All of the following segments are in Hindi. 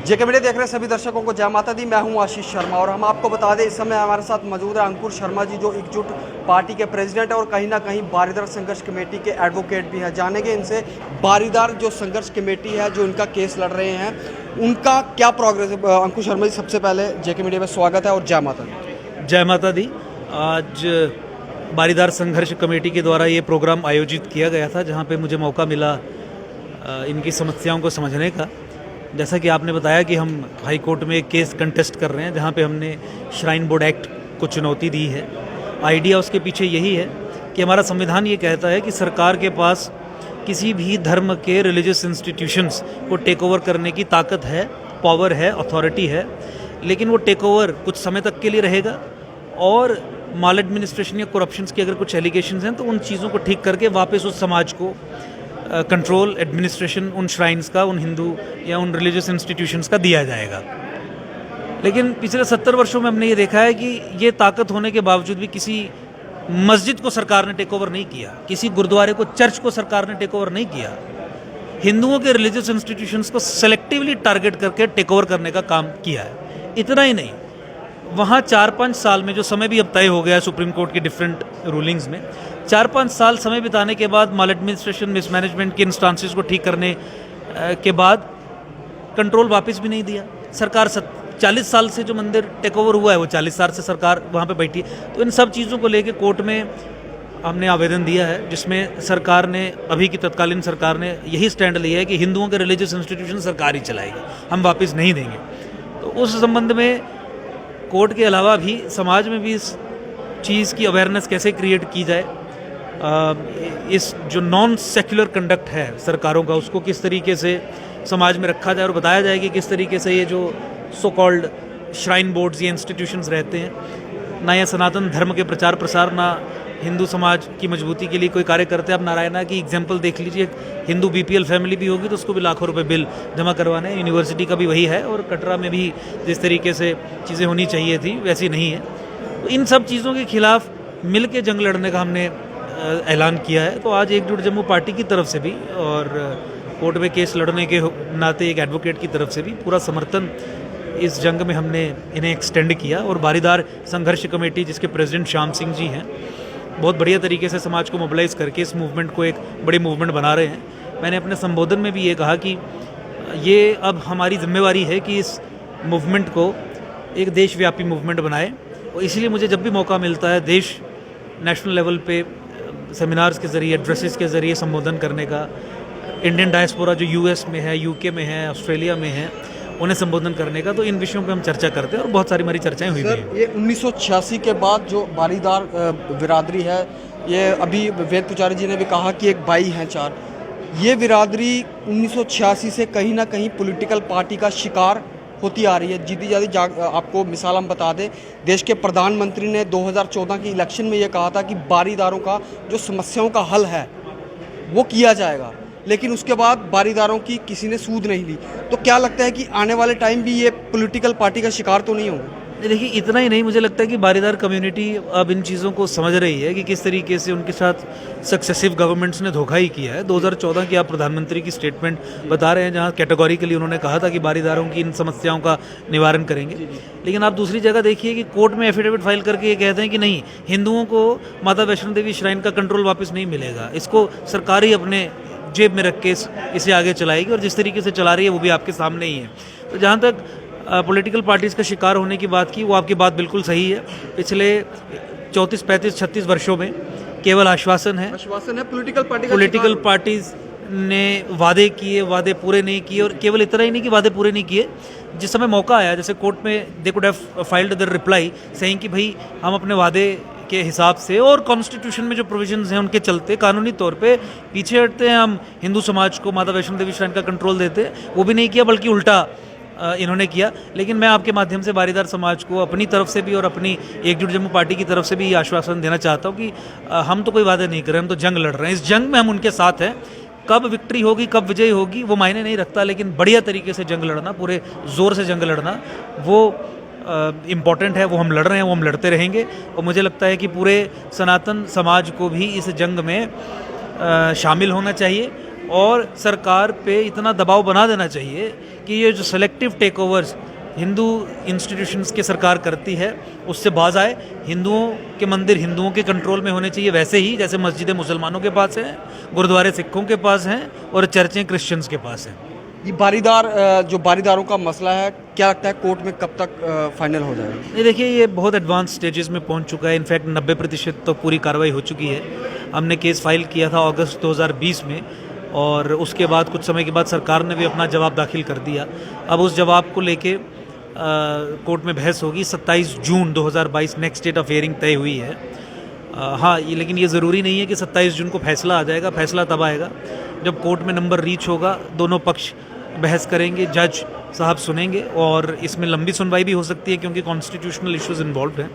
जेके मीडिया देख रहे सभी दर्शकों को जय माता दी। मैं हूं आशीष शर्मा और हम आपको बता दें इस समय हमारे साथ मौजूद है अंकुर शर्मा जी, जो एकजुट पार्टी के प्रेसिडेंट है और कहीं ना कहीं बारीदार संघर्ष कमेटी के एडवोकेट भी हैं। जानेंगे इनसे बारीदार जो संघर्ष कमेटी है, जो इनका केस लड़ रहे हैं, उनका क्या प्रोग्रेस है। अंकुर शर्मा जी, सबसे पहले जेके मीडिया में स्वागत है और जय माता दी। जय माता दी। आज बारीदार संघर्ष कमेटी के द्वारा ये प्रोग्राम आयोजित किया गया था, जहाँ पे मुझे मौका मिला इनकी समस्याओं को समझने का। जैसा कि आपने बताया कि हम हाई कोर्ट में एक केस कंटेस्ट कर रहे हैं, जहाँ पे हमने श्राइन बोर्ड एक्ट को चुनौती दी है। आइडिया उसके पीछे यही है कि हमारा संविधान ये कहता है कि सरकार के पास किसी भी धर्म के रिलीजियस इंस्टीट्यूशंस को टेक ओवर करने की ताकत है, पावर है, अथॉरिटी है, लेकिन वो टेक ओवर कुछ समय तक के लिए रहेगा और माल एडमिनिस्ट्रेशन या करप्शंस की अगर कुछ एलिगेशंस हैं तो उन चीज़ों को ठीक करके वापस उस समाज को कंट्रोल एडमिनिस्ट्रेशन उन श्राइन्स का, उन हिंदू या उन रिलीजियस इंस्टीट्यूशंस का दिया जाएगा। लेकिन पिछले 70 वर्षों में हमने ये देखा है कि ये ताकत होने के बावजूद भी किसी मस्जिद को सरकार ने टेक ओवर नहीं किया, किसी गुरुद्वारे को, चर्च को सरकार ने टेक ओवर नहीं किया। हिंदुओं के रिलीजियस इंस्टीट्यूशंस को सेलेक्टिवली टारगेट करके टेक ओवर करने का काम किया है। इतना ही नहीं, वहाँ 4-5 साल में, जो समय भी अब तय हो गया है सुप्रीम कोर्ट की डिफरेंट रूलिंग्स में, 4-5 साल समय बिताने के बाद माल एडमिनिस्ट्रेशन, मिसमैनेजमेंट के इंस्टांसेस को ठीक करने के बाद कंट्रोल वापस भी नहीं दिया सरकार। 40 साल से जो मंदिर टेक ओवर हुआ है, वो 40 साल से सरकार वहाँ पे बैठी है। तो इन सब चीज़ों को लेके कोर्ट में हमने आवेदन दिया है, जिसमें सरकार ने, अभी की तत्कालीन सरकार ने यही स्टैंड लिया है कि हिंदुओं के रिलीजियस इंस्टीट्यूशन सरकार ही चलाएगी, हम वापस नहीं देंगे। तो उस संबंध में कोर्ट के अलावा भी समाज में भी इस चीज़ की अवेयरनेस कैसे क्रिएट की जाए, इस जो नॉन सेक्युलर कंडक्ट है सरकारों का, उसको किस तरीके से समाज में रखा जाए और बताया जाए कि किस तरीके से ये जो सो कॉल्ड श्राइन बोर्ड्स, ये इंस्टीट्यूशंस रहते हैं, ना या सनातन धर्म के प्रचार प्रसार, ना हिंदू समाज की मजबूती के लिए कोई कार्य करते हैं। आप नारायणा की एग्जाम्पल देख लीजिए, हिंदू बीपीएल फैमिली भी होगी तो उसको भी लाखों रुपए बिल जमा करवाने। यूनिवर्सिटी का भी वही है और कटरा में भी जिस तरीके से चीज़ें होनी चाहिए थी वैसी नहीं है। तो इन सब चीज़ों के खिलाफ मिल के जंग लड़ने का हमने ऐलान किया है। तो आज एकजुट जम्मू पार्टी की तरफ से भी और कोर्ट में केस लड़ने के नाते एक एडवोकेट की तरफ से भी पूरा समर्थन इस जंग में हमने इन्हें एक्सटेंड किया। और बारीदार संघर्ष कमेटी, जिसके प्रेसिडेंट श्याम सिंह जी हैं, बहुत बढ़िया तरीके से समाज को मोबिलाइज करके इस मूवमेंट को एक बड़ी मूवमेंट बना रहे हैं। मैंने अपने संबोधन में भी ये कहा कि ये अब हमारी जिम्मेवारी है कि इस मूवमेंट को एक देशव्यापी मूवमेंट बनाए। और इसलिए मुझे जब भी मौका मिलता है देश नेशनल लेवल पे सेमिनार्स के ज़रिए, एड्रेसेस के ज़रिए संबोधन करने का, इंडियन डायस्पोरा जो यूएस में है, यूके में है, ऑस्ट्रेलिया में है, उन्हें संबोधन करने का, तो इन विषयों पे हम चर्चा करते हैं और बहुत सारी हमारी चर्चाएं हुई हैं। ये 1986 के बाद जो बारीदार बिरादरी है, ये अभी वेद पुजारी जी ने भी कहा कि एक भाई हैं 4, ये बिरादरी 1986 से कहीं ना कहीं पॉलिटिकल पार्टी का शिकार होती आ रही है। जीती जाती आपको मिसाल हम बता दें, देश के प्रधानमंत्री ने 2014 की इलेक्शन में ये कहा था कि बारीदारों का जो समस्याओं का हल है वो किया जाएगा, लेकिन उसके बाद बारीदारों की किसी ने सूद नहीं ली। तो क्या लगता है कि आने वाले टाइम भी ये पॉलिटिकल पार्टी का शिकार तो नहीं होगा? देखिए, इतना ही नहीं, मुझे लगता है कि बारीदार कम्युनिटी अब इन चीज़ों को समझ रही है कि किस तरीके से उनके साथ सक्सेसिव गवर्नमेंट्स ने धोखा ही किया है। 2014 की आप प्रधानमंत्री की स्टेटमेंट बता रहे हैं, जहां कैटेगोरिकली उन्होंने कहा था कि बारीदारों की इन समस्याओं का निवारण करेंगे। लेकिन आप दूसरी जगह देखिए कि कोर्ट में एफिडेविट फाइल करके ये कहते हैं कि नहीं, हिंदुओं को माता वैष्णो देवी श्राइन का कंट्रोल वापस नहीं मिलेगा, इसको सरकार ही अपने जेब में रख के इसे आगे चलाएगी। और जिस तरीके से चला रही है वो भी आपके सामने ही है। तो जहाँ तक पॉलिटिकल पार्टीज़ का शिकार होने की बात की, वो आपकी बात बिल्कुल सही है। पिछले 34, 35, 36 वर्षों में केवल आश्वासन है पॉलिटिकल पार्टीज़ ने वादे किए, वादे पूरे नहीं किए। और केवल इतना ही नहीं कि वादे पूरे नहीं किए, जिस समय मौका आया, जैसे कोर्ट में they could have filed the reply saying कि भाई हम अपने वादे के हिसाब से और कॉन्स्टिट्यूशन में जो प्रोविजंस हैं उनके चलते कानूनी तौर पे पीछे हटते हैं, हम हिंदू समाज को माता वैष्णो देवी श्राइन का कंट्रोल देते हैं, वो भी नहीं किया, बल्कि उल्टा इन्होंने किया। लेकिन मैं आपके माध्यम से बारीदार समाज को अपनी तरफ से भी और अपनी एकजुट जम्मू पार्टी की तरफ से भी ये आश्वासन देना चाहता हूँ कि हम तो कोई वादे नहीं कर रहे, हम तो जंग लड़ रहे हैं। इस जंग में हम उनके साथ हैं। कब विक्ट्री होगी, कब विजय होगी, वो मायने नहीं रखता, लेकिन बढ़िया तरीके से जंग लड़ना, पूरे ज़ोर से जंग लड़ना, वो इम्पॉर्टेंट है। वो हम लड़ रहे हैं, वो हम लड़ते रहेंगे। और मुझे लगता है कि पूरे सनातन समाज को भी इस जंग में शामिल होना चाहिए और सरकार पे इतना दबाव बना देना चाहिए कि ये जो selective takeovers Hindu institutions के सरकार करती है उससे बाज आए। हिंदुओं के मंदिर हिंदुओं के कंट्रोल में होने चाहिए, वैसे ही जैसे मस्जिदें मुसलमानों के पास हैं, गुरुद्वारे सिखों के पास हैं और चर्चें क्रिश्चियंस के पास हैं। ये जो बारीदारों का मसला है, क्या लगता है कोर्ट में कब तक फाइनल हो जाएगा? नहीं, देखिए ये बहुत एडवांस स्टेजेस में पहुंच चुका है। इनफैक्ट 90% तो पूरी कार्रवाई हो चुकी है। हमने केस फाइल किया था अगस्त 2020 में और उसके बाद कुछ समय के बाद सरकार ने भी अपना जवाब दाखिल कर दिया। अब उस जवाब को लेके कोर्ट में बहस होगी। 27 जून 2022 नेक्स्ट डेट ऑफ हियरिंग तय हुई है। हाँ, लेकिन ये ज़रूरी नहीं है कि 27 जून को फैसला आ जाएगा। फैसला तब आएगा जब कोर्ट में नंबर रीच होगा, दोनों पक्ष बहस करेंगे, जज साहब सुनेंगे और इसमें लंबी सुनवाई भी हो सकती है क्योंकि कॉन्स्टिट्यूशनल इश्यूज इन्वॉल्व हैं।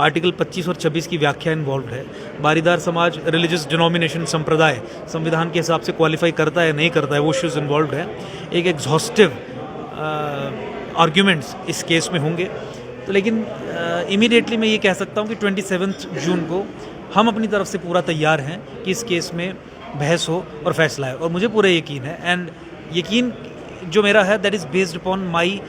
आर्टिकल 25 और 26 की व्याख्या इन्वॉल्व है। बारीदार समाज रिलीजियस डिनोमिनेशन संप्रदाय संविधान के हिसाब से क्वालिफाई करता है नहीं करता है, वो इश्यूज इन्वॉल्व है। एक एग्जॉस्टिव आर्ग्यूमेंट्स इस केस में होंगे। तो लेकिन इमीडिएटली मैं ये कह सकता हूँ कि 27 जून को हम अपनी तरफ से पूरा तैयार हैं कि इस केस में बहस हो और फैसला है। और मुझे पूरा यकीन है, एंड यकीन जो मेरा है that is based upon my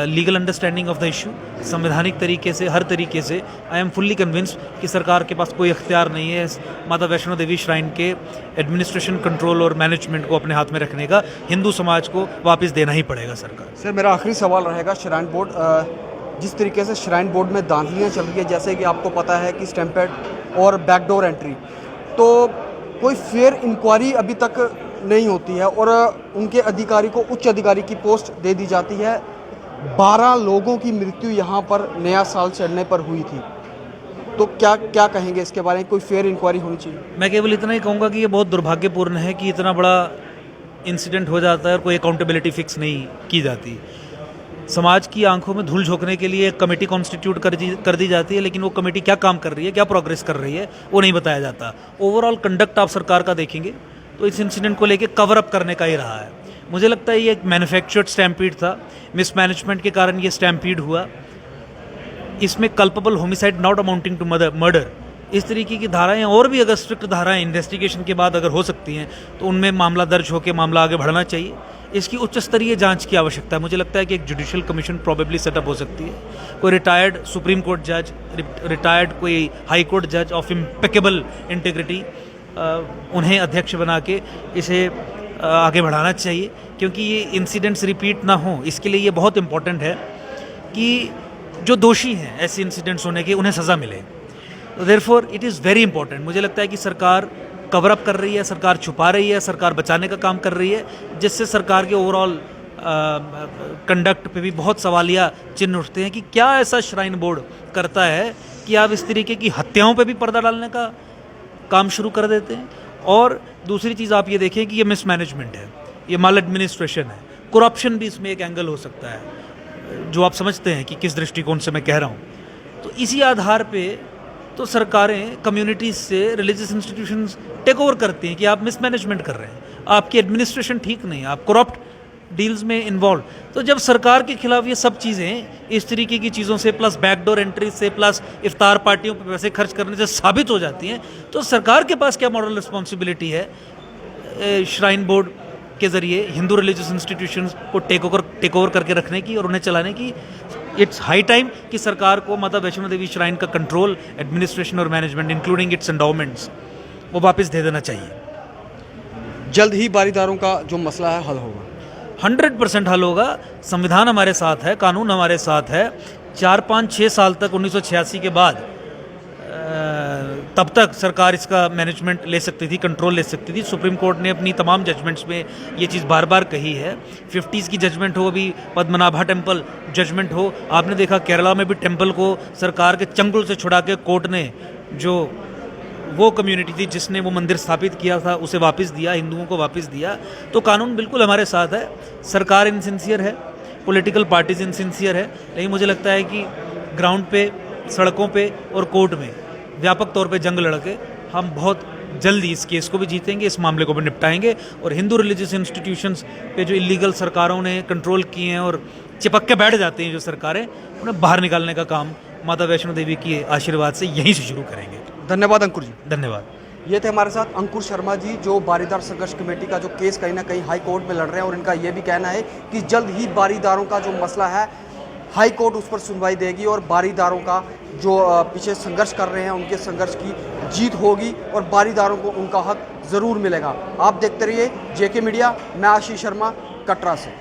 legal understanding of the issue. संवैधानिक तरीके से, हर तरीके से आई एम फुल्ली कन्विंस्ड कि सरकार के पास कोई अख्तियार नहीं है माता वैष्णो देवी श्राइन के एडमिनिस्ट्रेशन, कंट्रोल और मैनेजमेंट को अपने हाथ में रखने का। हिंदू समाज को वापस देना ही पड़ेगा सरकार। सर, मेरा आखिरी सवाल रहेगा, श्राइन बोर्ड जिस तरीके से श्राइन बोर्ड में धांधलियाँ चल रही है, जैसे कि आपको पता है कि स्टैम्पेड और बैकडोर एंट्री, तो कोई फेयर इंक्वायरी अभी तक नहीं होती है और उनके अधिकारी को उच्च अधिकारी की पोस्ट दे दी जाती है। 12 लोगों की मृत्यु यहाँ पर नया साल चढ़ने पर हुई थी, तो क्या कहेंगे इसके बारे में? कोई फेयर इंक्वायरी होनी चाहिए। मैं केवल इतना ही कहूँगा कि ये बहुत दुर्भाग्यपूर्ण है कि इतना बड़ा इंसिडेंट हो जाता है और कोई अकाउंटेबिलिटी फिक्स नहीं की जाती। समाज की आंखों में धूल झोंकने के लिए एक कमेटी कॉन्स्टिट्यूट कर दी जाती है, लेकिन वो कमेटी क्या काम कर रही है, क्या प्रोग्रेस कर रही है, वो नहीं बताया जाता। ओवरऑल कंडक्ट आप सरकार का देखेंगे तो इस इंसिडेंट को लेके कवर अप करने का ही रहा है। मुझे लगता है ये एक मैन्युफैक्चर्ड स्टैम्पीड था, मिसमैनेजमेंट के कारण ये स्टैम्पीड हुआ। इसमें culpable homicide not amounting to murder, इस तरीके की धाराएं और भी अगर स्ट्रिक्ट धाराएं इन्वेस्टिगेशन के बाद अगर हो सकती हैं तो उनमें मामला दर्ज होकर मामला आगे बढ़ना चाहिए। इसकी उच्च स्तरीय जांच की आवश्यकता है। मुझे लगता है कि एक जुडिशियल कमीशन प्रोबेबली सेटअप हो सकती है। कोई रिटायर्ड सुप्रीम कोर्ट जज, रिटायर्ड कोई हाई कोर्ट जज ऑफ इम्पेकेबल इंटीग्रिटी, उन्हें अध्यक्ष बना के इसे आगे बढ़ाना चाहिए, क्योंकि ये इंसिडेंट्स रिपीट ना हो। इसके लिए ये बहुत इम्पोर्टेंट है कि जो दोषी हैं ऐसे इंसिडेंट्स होने के, उन्हें सज़ा मिले। Therefore it is very important. मुझे लगता है कि सरकार कवर अप कर रही है, सरकार छुपा रही है, सरकार बचाने का काम कर रही है, जिससे सरकार के ओवरऑल कंडक्ट पे भी बहुत सवालिया चिन्ह उठते हैं कि क्या ऐसा श्राइन बोर्ड करता है कि आप इस तरीके की हत्याओं पे भी पर्दा डालने का काम शुरू कर देते हैं। और दूसरी चीज़ आप ये देखें कि ये मिसमैनेजमेंट है, ये माल एडमिनिस्ट्रेशन है, करप्शन भी इसमें एक एंगल हो सकता है, जो आप समझते हैं कि किस दृष्टिकोण से मैं कह रहा हूँ। तो इसी आधार पे तो सरकारें कम्युनिटीज़ से रिलीजियस इंस्टीट्यूशंस टेक ओवर करती हैं कि आप मिसमैनेजमेंट कर रहे हैं, आपकी एडमिनिस्ट्रेशन ठीक नहीं है, आप करप्ट डील्स में इन्वॉल्व। तो जब सरकार के खिलाफ ये सब चीज़ें इस तरीके की चीज़ों से, प्लस बैकडोर एंट्री से, प्लस इफ्तार पार्टियों पर पैसे खर्च करने से साबित हो जाती हैं, तो सरकार के पास क्या मॉरल रिस्पॉन्सिबिलिटी है श्राइन बोर्ड के ज़रिए हिंदू रिलीजियस इंस्टीट्यूशंस को टेक ओवर करके रखने की और उन्हें चलाने की। इट्स हाई टाइम कि सरकार को माता वैष्णो देवी श्राइन का कंट्रोल, एडमिनिस्ट्रेशन और मैनेजमेंट इंक्लूडिंग इट्स एंडाउमेंट्स वो वापस दे देना चाहिए। जल्द ही बारीदारों का जो मसला है हल होगा, 100% हल होगा। संविधान हमारे साथ है, कानून हमारे साथ है। 4, 5, 6 साल तक 1986 के बाद तब तक सरकार इसका मैनेजमेंट ले सकती थी, कंट्रोल ले सकती थी। सुप्रीम कोर्ट ने अपनी तमाम जजमेंट्स में ये चीज़ बार बार कही है। 50s की जजमेंट हो, अभी पद्मनाभा टेम्पल जजमेंट हो, आपने देखा केरला में भी टेम्पल को सरकार के चंगुल से छुड़ा के कोर्ट ने जो वो कम्युनिटी थी जिसने वो मंदिर स्थापित किया था उसे वापस दिया, हिंदुओं को वापस दिया। तो कानून बिल्कुल हमारे साथ है। सरकार इनसिंसियर है, पॉलिटिकल पार्टीज इनसिंसियर है, लेकिन मुझे लगता है कि ग्राउंड पे, सड़कों पे और कोर्ट में व्यापक तौर पे जंग लड़के हम बहुत जल्दी इस केस को भी जीतेंगे, इस मामले को भी निपटाएंगे और हिंदू रिलीजियस इंस्टीट्यूशंस पे जो इलीगल सरकारों ने कंट्रोल किए हैं और चिपक के बैठ जाते हैं जो सरकारें, उन्हें बाहर निकालने का काम माता वैष्णो देवी के आशीर्वाद से यहीं से शुरू करेंगे। धन्यवाद अंकुर जी। धन्यवाद। ये थे हमारे साथ अंकुर शर्मा जी, जो बारीदार संघर्ष कमेटी का जो केस कहीं ना कहीं हाई कोर्ट में लड़ रहे हैं, और इनका ये भी कहना है कि जल्द ही बारीदारों का जो मसला है हाई कोर्ट उस पर सुनवाई देगी और बारीदारों का जो पीछे संघर्ष कर रहे हैं उनके संघर्ष की जीत होगी और बारीदारों को उनका हक ज़रूर मिलेगा। आप देखते रहिए जेके मीडिया। मैं आशीष शर्मा, कटरा से।